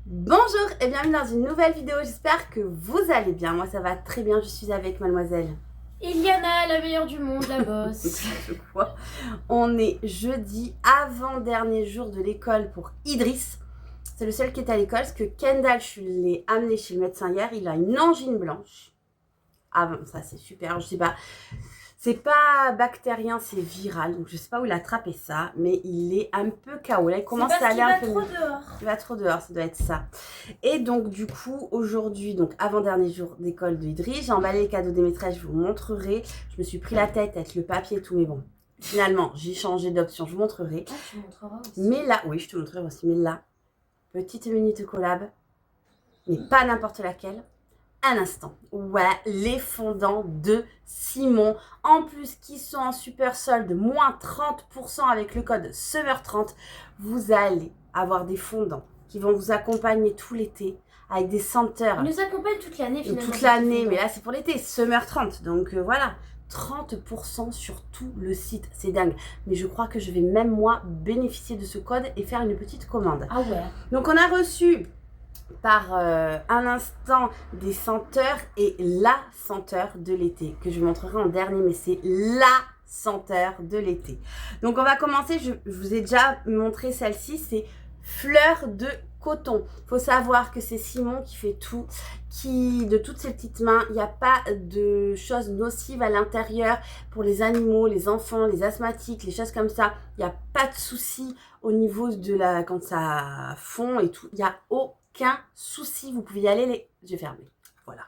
Bonjour et bienvenue dans une nouvelle vidéo, j'espère que vous allez bien. Moi ça va très bien, je suis avec mademoiselle Eliana, la meilleure du monde, la bosse. Quoi. On est jeudi, avant-dernier jour de l'école pour Idriss. C'est le seul qui est à l'école parce que Kendall, je l'ai amené chez le médecin hier, il a une angine blanche. Ah bon, ça c'est super, je sais pas. C'est pas bactérien, c'est viral, donc je sais pas où il a attrapé ça, mais il est un peu KO. Là, il commence à aller un peu mieux. Il va trop dehors, ça doit être ça. Et donc, du coup, aujourd'hui, donc avant-dernier jour d'école de Idriss, j'ai emballé les cadeaux des maîtresses, je vous montrerai. Je me suis pris la tête avec le papier et tout, mais bon, finalement, j'ai changé d'option, je vous montrerai. Ah, tu montreras aussi. Mais là, oui, je te montrerai aussi, mais là, petite minute collab, mais pas n'importe laquelle. Un instant. Ouais, les fondants de Simon. En plus, qui sont en super solde, moins 30% avec le code SUMMER30. Vous allez avoir des fondants qui vont vous accompagner tout l'été avec des senteurs. Ils nous accompagnent toute l'année finalement. Toute l'année, mais là c'est pour l'été, SUMMER30. Donc voilà, 30% sur tout le site. C'est dingue. Mais je crois que je vais même moi bénéficier de ce code et faire une petite commande. Ah ouais. Donc on a reçu par un instant des senteurs et la senteur de l'été que je vous montrerai en dernier, mais c'est la senteur de l'été. Donc on va commencer, je vous ai déjà montré celle-ci, c'est fleur de coton. Il faut savoir que c'est Simon qui fait tout, de toutes ses petites mains. Il n'y a pas de choses nocives à l'intérieur pour les animaux, les enfants, les asthmatiques, les choses comme ça. Il n'y a pas de souci au niveau de la quand ça fond et tout. Il n'y a aucun souci, vous pouvez y aller les yeux fermés. Voilà.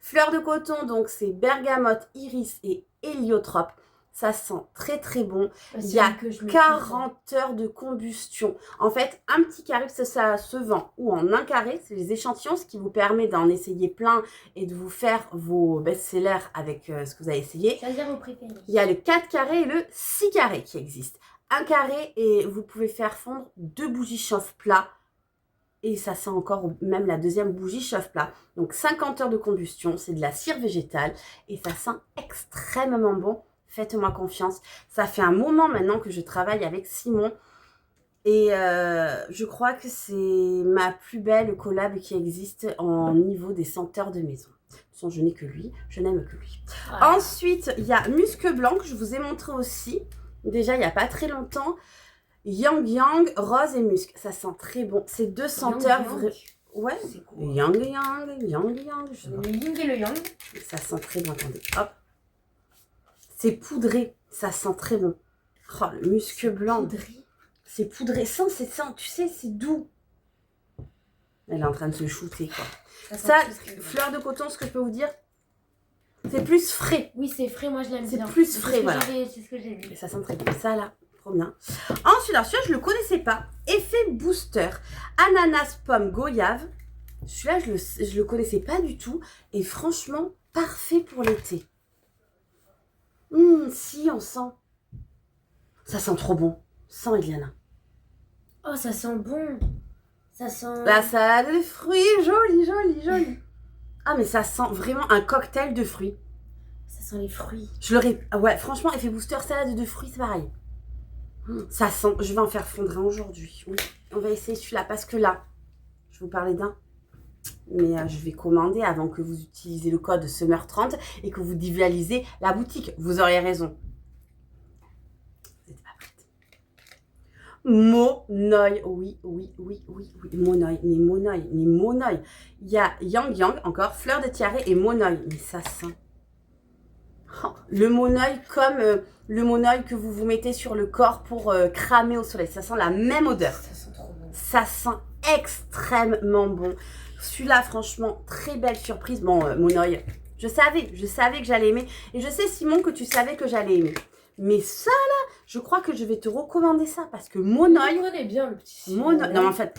Fleur de coton, donc c'est bergamote, iris et héliotrope. Ça sent très très bon. Il y a 40 heures de combustion. En fait, un petit carré, ça se vend ou en un carré, c'est les échantillons, ce qui vous permet d'en essayer plein et de vous faire vos best-sellers avec ce que vous avez essayé. Choisir vos préférés. Il y a le 4 carrés et le 6 carrés qui existent. Un carré et vous pouvez faire fondre 2 bougies chauffe-plat. Et ça sent encore, même la deuxième bougie chauffe-plat. Donc 50 heures de combustion, c'est de la cire végétale et ça sent extrêmement bon. Faites-moi confiance. Ça fait un moment maintenant que je travaille avec Simon. Et je crois que c'est ma plus belle collab qui existe en niveau des senteurs de maison. De toute façon, je n'ai que lui. Je n'aime que lui. Voilà. Ensuite, il y a Musc Blanc que je vous ai montré aussi. Déjà, il n'y a pas très longtemps. Yang Yang, rose et musc. Ça sent très bon. C'est deux senteurs vrais. Ouais. C'est cool. Yang Yang, Yang Yang. Le yin et le yang. Ça sent très bon. Attendez, hop. C'est poudré, ça sent très bon. Oh, le musc blanc. C'est poudré, sans, tu sais, c'est doux. Elle est en train de se shooter, quoi. Ça fleur de coton, ce que je peux vous dire, c'est plus frais. Oui, c'est frais, moi je l'aime bien. C'est plus frais, voilà. C'est ce que j'ai vu. Et ça sent très bon. Ça, là, trop bien. Ensuite, alors celui-là, je ne le connaissais pas. Effet booster. Ananas, pomme, goyave. Celui-là, je le connaissais pas du tout. Et franchement, parfait pour l'été. Si, on sent. Ça sent trop bon. Sans Eliana. Oh, ça sent bon. Ça sent... La salade de fruits, joli, joli, joli. Ah, mais ça sent vraiment un cocktail de fruits. Ça sent les fruits. Je l'aurais... Ouais, franchement, effet booster, salade de fruits, c'est pareil. Ça sent... Je vais en faire fondre un aujourd'hui. Oui, on va essayer celui-là parce que là, je vais vous parler d'un. Mais je vais commander avant que vous utilisiez le code SUMMER30 et que vous visualisez la boutique. Vous auriez raison. Vous n'êtes pas prête. Monoï. Oui. Monoï. Mais Monoï. Il y a Yang Yang, encore, fleur de tiare et Monoï. Mais ça sent. Oh, le Monoï comme le Monoï que vous vous mettez sur le corps pour cramer au soleil. Ça sent la même odeur. Ça sent trop bon. Ça sent extrêmement bon. Celui-là, franchement, très belle surprise. Bon, Monoï, je savais que j'allais aimer. Et je sais, Simon, que tu savais que j'allais aimer. Mais ça, là, je crois que je vais te recommander ça. Parce que Monoï... Je connais bien le petit Simon. Monoï, non, en fait,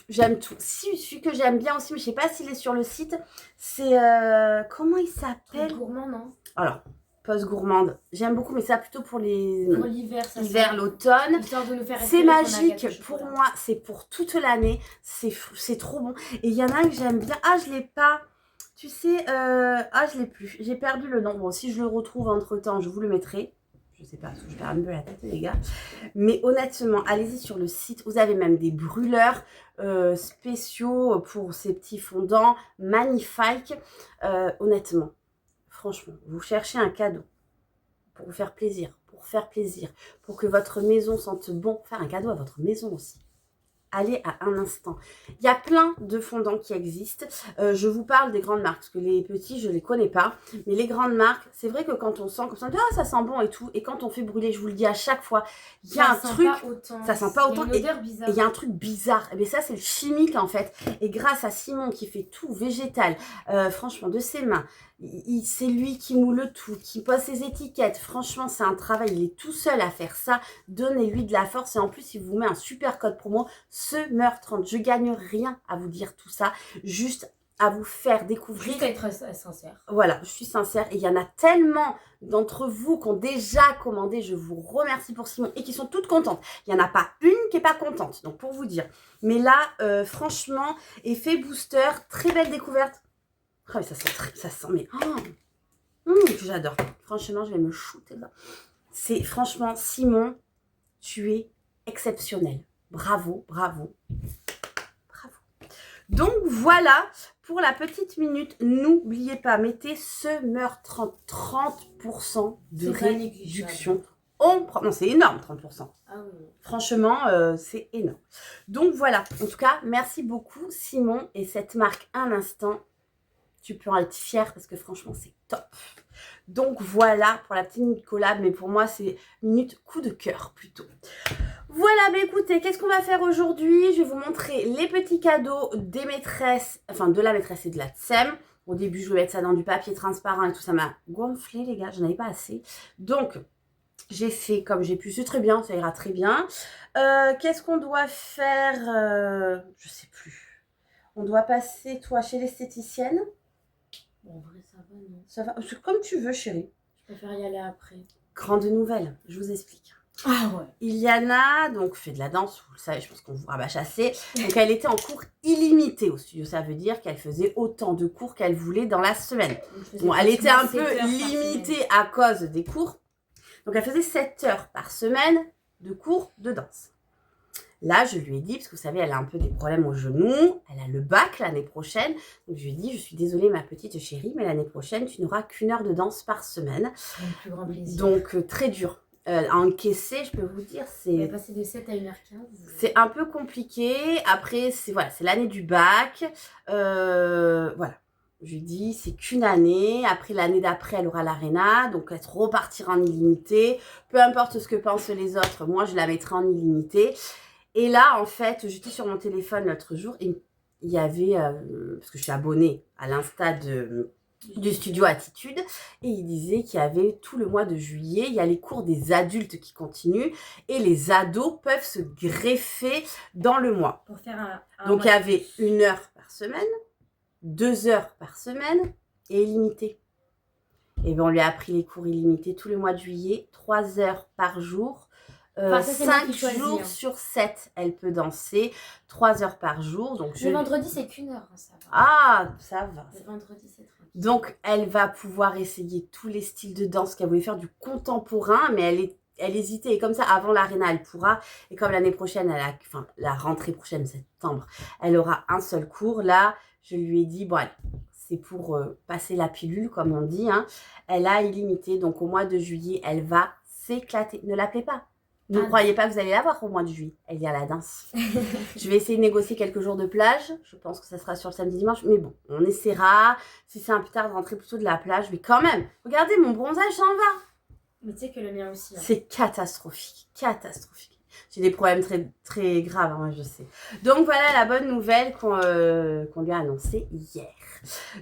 j'aime tout. Si, celui que j'aime bien aussi, mais je sais pas s'il est sur le site, c'est... comment il s'appelle? Gourmand, non? Alors, Post Gourmande. J'aime beaucoup, mais ça plutôt pour les... Pour l'hiver, ça. L'hiver, l'automne. C'est magique. Pour moi, c'est pour toute l'année. C'est trop bon. Et il y en a un que j'aime bien. Ah, je l'ai pas. Tu sais, je l'ai plus. J'ai perdu le nom. Bon, si je le retrouve entre-temps, je vous le mettrai. Je sais pas, parce que je perds un peu la tête, les gars. Mais honnêtement, allez-y sur le site. Vous avez même des brûleurs spéciaux pour ces petits fondants magnifiques. Honnêtement, franchement, vous cherchez un cadeau pour vous faire plaisir, pour que votre maison sente bon. Faire un cadeau à votre maison aussi. Allez à un instant. Il y a plein de fondants qui existent. Je vous parle des grandes marques, parce que les petits, je ne les connais pas. Mais les grandes marques, c'est vrai que quand on sent comme ça, on dit, ah, ça sent bon et tout. Et quand on fait brûler, je vous le dis à chaque fois, il y a un truc, ça sent pas autant. Il y a une odeur bizarre. Et il y a un truc bizarre. Et bien ça, c'est le chimique en fait. Et grâce à Simon qui fait tout végétal, franchement, de ses mains, c'est lui qui moule tout, qui pose ses étiquettes. Franchement, c'est un travail. Il est tout seul à faire ça. Donnez-lui de la force. Et en plus, il vous met un super code promo, SEMMER30. Je gagne rien à vous dire tout ça. Juste à vous faire découvrir. Juste à être sincère. Voilà, je suis sincère. Et il y en a tellement d'entre vous qui ont déjà commandé. Je vous remercie pour Simon. Et qui sont toutes contentes. Il n'y en a pas une qui n'est pas contente. Donc, pour vous dire. Mais là, franchement, effet booster. Très belle découverte. Oh, mais ça sent, mais j'adore. Franchement, je vais me shooter là. C'est franchement, Simon, tu es exceptionnel. Bravo, bravo, bravo. Donc voilà pour la petite minute. N'oubliez pas, mettez SEMMER30, 30% de réduction. On prend, non, c'est énorme, 30%. Ah oui. Franchement, c'est énorme. Donc voilà. En tout cas, merci beaucoup, Simon, et cette marque un instant. Tu peux en être fier parce que franchement, c'est top. Donc voilà pour la petite minute collab, mais pour moi, c'est minute coup de cœur plutôt. Voilà, mais écoutez, qu'est-ce qu'on va faire aujourd'hui? Je vais vous montrer les petits cadeaux des maîtresses, enfin de la maîtresse et de la TSEM. Au début, je voulais mettre ça dans du papier transparent et tout, ça m'a gonflé, les gars, j'en avais pas assez. Donc, j'ai fait comme j'ai pu, c'est très bien, ça ira très bien. Qu'est-ce qu'on doit faire? Je sais plus. On doit passer, toi, chez l'esthéticienne. Bon, en vrai, ça va, non? Ça va, comme tu veux, chérie. Je préfère y aller après. Grande nouvelle, je vous explique. Ah ouais. Iliana, donc, fait de la danse, vous le savez, je pense qu'on vous rabâche assez. Donc, elle était en cours illimité au studio. Ça veut dire qu'elle faisait autant de cours qu'elle voulait dans la semaine. Bon, elle était un peu limitée à cause des cours. Donc, elle faisait 7 heures par semaine de cours de danse. Là, je lui ai dit, parce que vous savez, elle a un peu des problèmes au genou, elle a le bac l'année prochaine. Donc, je lui ai dit, je suis désolée, ma petite chérie, mais l'année prochaine, tu n'auras qu'une heure de danse par semaine. Avec plus grand plaisir. Donc, très dur. À encaisser, je peux vous dire, c'est... passer de 7 à 1h15. C'est un peu compliqué. Après, c'est voilà, c'est l'année du bac. Voilà. Je lui dis, c'est qu'une année. Après, l'année d'après, elle aura l'Arena. Donc, elle repartira en illimité. Peu importe ce que pensent les autres, moi, je la mettrai en illimité. Et là, en fait, j'étais sur mon téléphone l'autre jour et il y avait, parce que je suis abonnée à l'Insta du studio Attitude, et il disait qu'il y avait tout le mois de juillet, il y a les cours des adultes qui continuent et les ados peuvent se greffer dans le mois. Pour faire donc, il y avait 1 heure par semaine, 2 heures par semaine et illimité. Et bien, on lui a appris les cours illimités tout le mois de juillet, 3 heures par jour. 5 jours sur 7, elle peut danser 3 heures par jour. Donc le vendredi, c'est qu'1 heure, ça va. Ah, ça va. Le vendredi, c'est tranquille. Donc, elle va pouvoir essayer tous les styles de danse qu'elle voulait faire, du contemporain, mais elle hésitait. Et comme ça, avant l'Arena, elle pourra. Et comme l'année prochaine, enfin, la rentrée prochaine, septembre, elle aura un seul cours. Là, je lui ai dit, bon, allez, c'est pour passer la pilule, comme on dit. Hein. Elle a illimité. Donc, au mois de juillet, elle va s'éclater. Ne l'appelez pas. Ne croyez pas que vous allez la voir au mois de juillet. Elle y a la danse. Je vais essayer de négocier quelques jours de plage. Je pense que ça sera sur le samedi dimanche. Mais bon, on essaiera. Si c'est un peu tard de rentrer plutôt de la plage. Mais quand même, regardez, mon bronzage s'en va. Mais tu sais que le mien aussi. Hein. C'est catastrophique. Catastrophique. J'ai des problèmes très, très graves, hein, je sais. Donc voilà la bonne nouvelle qu'on lui a annoncée hier.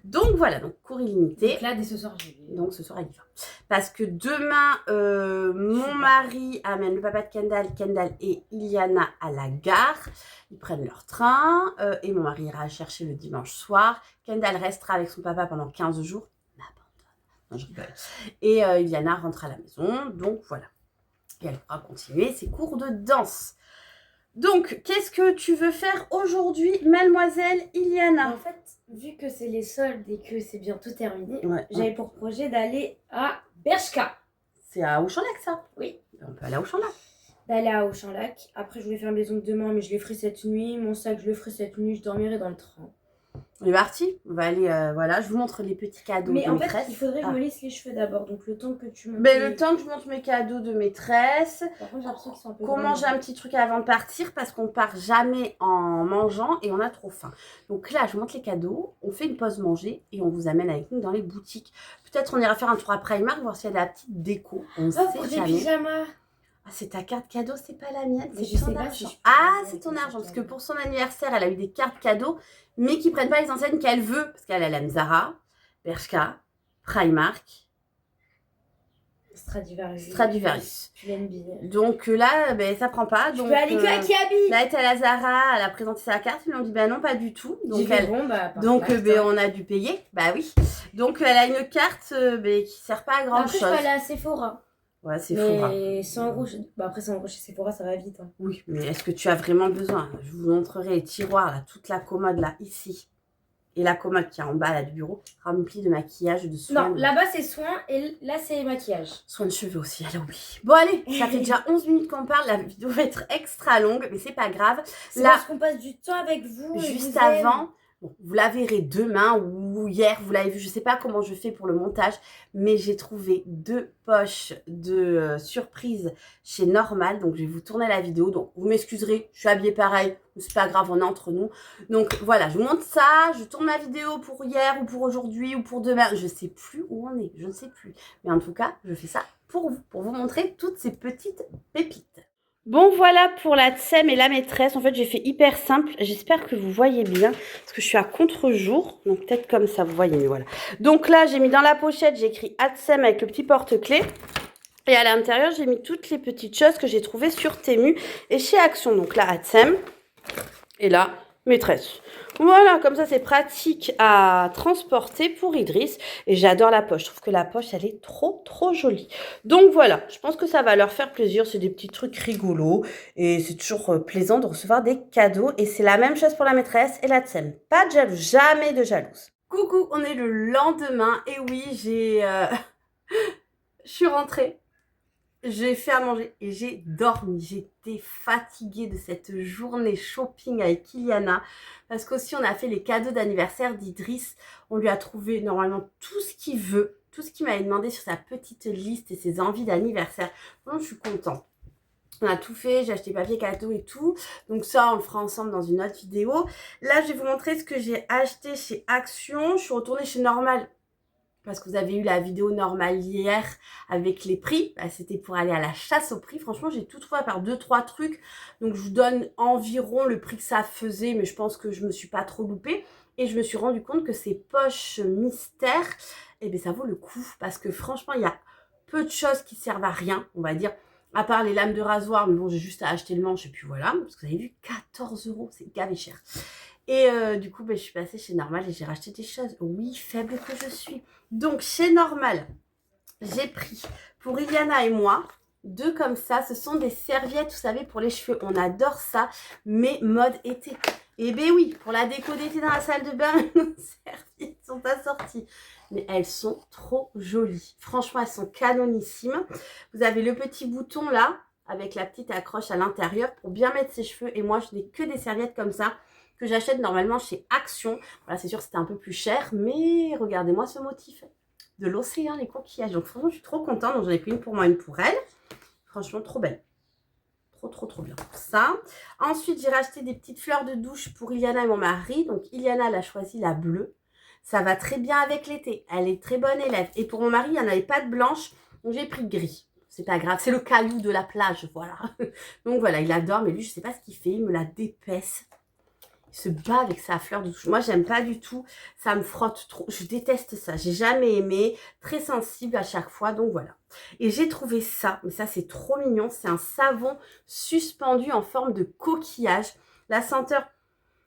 Donc voilà, donc cours illimité. Donc là, dès ce soir, j'y vais. Donc ce soir, elle y va. Parce que demain, mon mari amène le papa de Kendall et Iliana à la gare. Ils prennent leur train et mon mari ira chercher le dimanche soir. Kendall restera avec son papa pendant 15 jours. Il m'abandonne. Non, je rigole. Et Iliana rentre à la maison. Donc voilà. Et elle pourra continuer ses cours de danse. Donc, qu'est-ce que tu veux faire aujourd'hui, mademoiselle Iliana? En fait, vu que c'est les soldes et que c'est bientôt terminé, ouais, j'avais pour projet d'aller à Bershka. C'est à Auchan-Lac, ça? Oui. On peut aller à Auchan-Lac. D'aller à Auchan-Lac. Après, je voulais faire les ongles demain, mais je les ferai cette nuit. Mon sac, je le ferai cette nuit. Je dormirai dans le train. On est parti. On va aller, voilà, je vous montre les petits cadeaux Mais de en fait, maîtresse. il faudrait que je me lisse les cheveux d'abord. Donc, le temps que tu montes. Ben, le temps que je monte mes cadeaux de maîtresse. Par contre, j'ai l'impression qu'ils sont un peu Qu'on mange un petit truc avant de partir parce qu'on part jamais en mangeant et on a trop faim. Donc là, je monte les cadeaux, on fait une pause manger et on vous amène avec nous dans les boutiques. Peut-être on ira faire un tour à Primark, voir s'il y a de la petite déco. On sait pour des jamais. pyjamas. Ah, c'est ta carte cadeau, c'est pas la mienne, Mais c'est je ton sais pas argent. si je peux Ah, la c'est ton mettre argent. sur Parce que toi. pour son anniversaire, elle a eu des cartes cadeaux, mais qui prennent pas les enseignes qu'elle veut. Parce qu'elle aime Zara, Bershka, Primark, Stradivarius. Tu l'aimes bien. Donc là, ben, ça prend pas. Tu Donc, peux aller que à Kiabi. là, elle était à la Zara, elle a présenté sa carte, ils lui ont dit bah non, pas du tout. J'ai Donc, fait bon, bah, ben, on a dû payer, bah oui. Donc elle a une carte ben, qui sert pas à grand après, chose. je peux aller à Sephora. Ouais, c'est fou. Mais 100 euros, bah, après 100 euros chez Sephora, ça va vite. Hein. Oui, mais est-ce que tu as vraiment besoin? Je vous montrerai les tiroirs, là, toute la commode là, ici. Et la commode qui est en bas là du bureau, remplie de maquillage, de soins. Non, là-bas c'est soins et là c'est maquillage. Soins de cheveux aussi, allez oui. Bon allez, ça fait déjà 11 minutes qu'on parle, la vidéo va être extra longue, mais c'est pas grave. C'est Là, parce qu'on passe du temps avec vous. juste avant, bon, vous la verrez demain ou hier, vous l'avez vu, je sais pas comment je fais pour le montage, mais j'ai trouvé 2 poches de surprise chez Normal, donc je vais vous tourner la vidéo, donc vous m'excuserez, je suis habillée pareil, c'est pas grave, on est entre nous. Donc voilà, je vous montre ça, je tourne ma vidéo pour hier ou pour aujourd'hui ou pour demain, je sais plus où on est, je ne sais plus. Mais en tout cas, je fais ça pour vous montrer toutes ces petites pépites. Bon voilà pour la tsem et la maîtresse, en fait j'ai fait hyper simple, j'espère que vous voyez bien, parce que je suis à contre-jour, donc peut-être comme ça vous voyez mieux, voilà. Donc là j'ai mis dans la pochette, j'ai écrit Atsem avec le petit porte-clés, et à l'intérieur j'ai mis toutes les petites choses que j'ai trouvées sur Temu et chez Action, donc là Atsem, et là maîtresse. Voilà, comme ça c'est pratique à transporter pour Idriss et j'adore la poche. Je trouve que la poche elle est trop jolie. Donc voilà, je pense que ça va leur faire plaisir. C'est des petits trucs rigolos et c'est toujours plaisant de recevoir des cadeaux. Et c'est la même chose pour la maîtresse et la tsem. Pas de jalouse, jamais de jalouse. Coucou, on est le lendemain et oui, je suis rentrée. J'ai fait à manger et j'ai dormi. J'étais fatiguée de cette journée shopping avec Iliana. Parce qu'aussi, on a fait les cadeaux d'anniversaire d'Idriss. On lui a trouvé normalement tout ce qu'il veut. Tout ce qu'il m'avait demandé sur sa petite liste et ses envies d'anniversaire. Donc, je suis contente. On a tout fait. J'ai acheté papier cadeau et tout. Donc ça, on le fera ensemble dans une autre vidéo. Là, je vais vous montrer ce que j'ai acheté chez Action. Je suis retournée chez Normal. Parce que vous avez eu la vidéo normale hier avec les prix. Bah, c'était pour aller à la chasse au prix. Franchement, j'ai tout trouvé à part 2-3 trucs. Donc, je vous donne environ le prix que ça faisait. Mais je pense que je me suis pas trop loupée. Et je me suis rendu compte que ces poches mystères, eh bien, ça vaut le coup. Parce que franchement, il y a peu de choses qui servent à rien, on va dire. À part les lames de rasoir. Mais bon, j'ai juste à acheter le manche et puis voilà. Parce que vous avez vu, 14 €. C'est gavé cher. Et du coup, je suis passée chez Normal et j'ai racheté des choses. Oui, faible que je suis. Donc, chez Normal, j'ai pris pour Iliana et moi, 2 comme ça. Ce sont des serviettes, vous savez, pour les cheveux. On adore ça, mais mode été. Et ben oui, pour la déco d'été dans la salle de bain, nos serviettes sont assorties. Mais elles sont trop jolies. Franchement, elles sont canonissimes. Vous avez le petit bouton là, avec la petite accroche à l'intérieur pour bien mettre ses cheveux. Et moi, je n'ai que des serviettes comme ça, que j'achète normalement chez Action. Voilà, c'est sûr que c'était un peu plus cher, mais regardez-moi ce motif de l'océan, les coquillages. Donc franchement, je suis trop contente. Donc j'en ai pris une pour moi, une pour elle. Franchement, trop belle. Trop bien pour ça. Ensuite, j'ai racheté des petites fleurs de douche pour Iliana et mon mari. Donc Iliana, elle a choisi la bleue. Ça va très bien avec l'été. Elle est très bonne élève. Et pour mon mari, il n'y en avait pas de blanche. Donc j'ai pris gris. C'est pas grave, c'est le caillou de la plage, voilà. Donc voilà, il adore, mais lui, je sais pas ce qu'il fait. Il me la dépaisse. Se bat avec sa fleur de douche. Moi, j'aime pas du tout. Ça me frotte trop. Je déteste ça. J'ai jamais aimé. Très sensible à chaque fois. Donc, voilà. Et j'ai trouvé ça. Mais ça, c'est trop mignon. C'est un savon suspendu en forme de coquillage. La senteur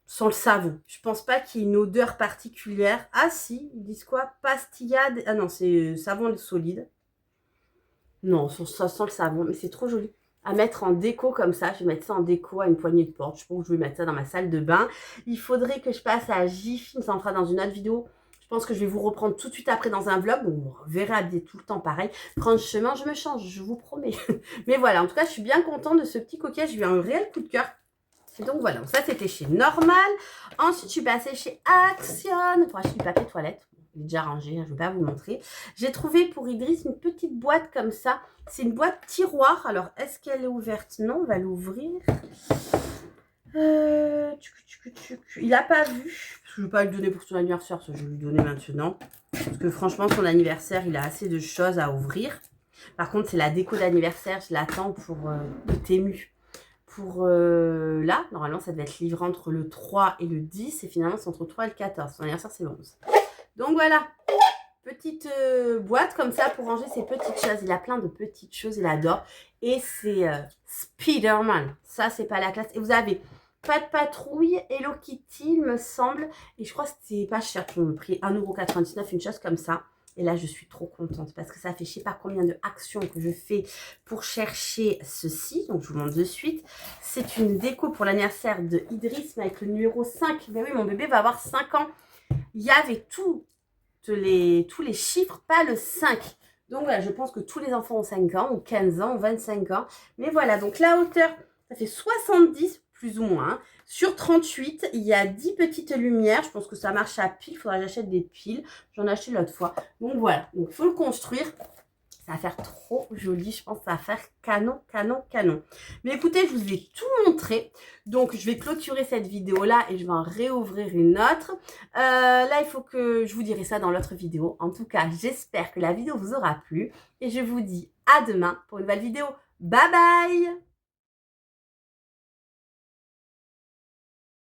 sent le savon. Je pense pas qu'il y ait une odeur particulière. Ah si, ils disent quoi? Pastillade. Ah non, c'est savon solide. Non, ça sent le savon. Mais c'est trop joli. À mettre en déco comme ça, je vais mettre ça en déco à une poignée de porte. Je pense que je vais mettre ça dans ma salle de bain. Il faudrait que je passe à Jiffy, mais ça en fera dans une autre vidéo. Je pense que je vais vous reprendre tout de suite après dans un vlog. Donc, vous me verrez habillée tout le temps pareil. Franchement, je me change, je vous promets. Mais voilà, en tout cas, je suis bien contente de ce petit coquillage. J'ai eu un réel coup de cœur. Donc voilà, ça c'était chez Normal. Ensuite, je suis passée chez Action pour acheter du papier toilette. Il est déjà rangé, je ne vais pas vous montrer. J'ai trouvé pour Idriss une petite boîte comme ça. C'est une boîte tiroir. Alors, est-ce qu'elle est ouverte? Non, on va l'ouvrir. Il n'a pas vu. Je ne vais pas lui donner pour son anniversaire, ça je vais lui donner maintenant. Parce que franchement, son anniversaire, il a assez de choses à ouvrir. Par contre, c'est la déco d'anniversaire. Je l'attends pour le Temu. Pour là, normalement, ça devait être livré entre le 3 et le 10. Et finalement, c'est entre le 3 et le 14. Son anniversaire, c'est le 11. Donc voilà, petite boîte comme ça pour ranger ses petites choses. Il a plein de petites choses, il adore. Et c'est Spider-Man. Ça, c'est pas la classe. Et vous avez Pat Patrouille, Hello Kitty, il me semble. Et je crois que c'était pas cher pour le prix. 1,99 €, une chose comme ça. Et là, je suis trop contente parce que ça fait je sais pas combien de actions que je fais pour chercher ceci. Donc, je vous montre de suite. C'est une déco pour l'anniversaire de Idriss, mais avec le numéro 5. Mais oui, mon bébé va avoir 5 ans. Il y avait tous les chiffres, pas le 5. Donc voilà, je pense que tous les enfants ont 5 ans, ou 15 ans, ou 25 ans. Mais voilà, donc la hauteur, ça fait 70 plus ou moins. Hein. Sur 38, il y a 10 petites lumières. Je pense que ça marche à pile. Il faudra que j'achète des piles. J'en ai acheté l'autre fois. Donc voilà, donc il faut le construire. Ça va faire trop joli, je pense que ça va faire canon, canon, canon. Mais écoutez, je vous ai tout montré. Donc, je vais clôturer cette vidéo-là et je vais en réouvrir une autre. Là, il faut que je vous dirai ça dans l'autre vidéo. En tout cas, j'espère que la vidéo vous aura plu. Et je vous dis à demain pour une nouvelle vidéo. Bye bye!